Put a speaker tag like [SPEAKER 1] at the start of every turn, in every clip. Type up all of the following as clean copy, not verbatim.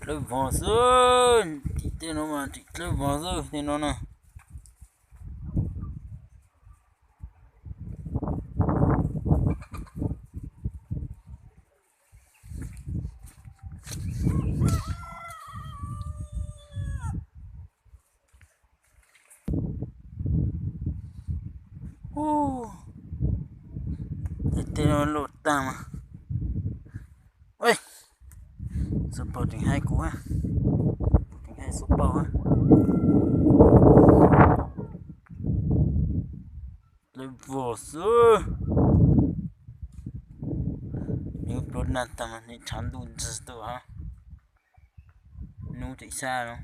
[SPEAKER 1] Lấy vỏ sơn thì tên nó mà thì lấy vỏ sơn thì nó nè. Tên nó lột ta mà. Ôi, super tiếng hai cú ha. Tiếng hai super ha. Lấy vỏ sơn. Nếu lột nát ta mà nên chán đun rất tốt ha. Nụ chạy xa nó.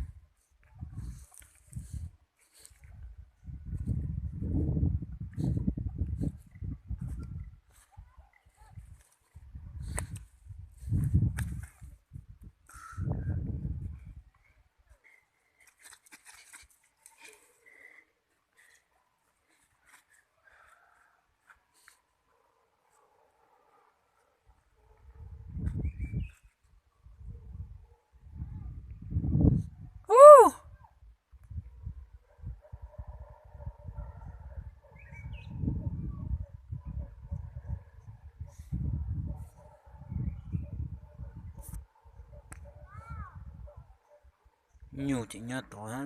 [SPEAKER 1] Nhiều chị nhớ tối ha.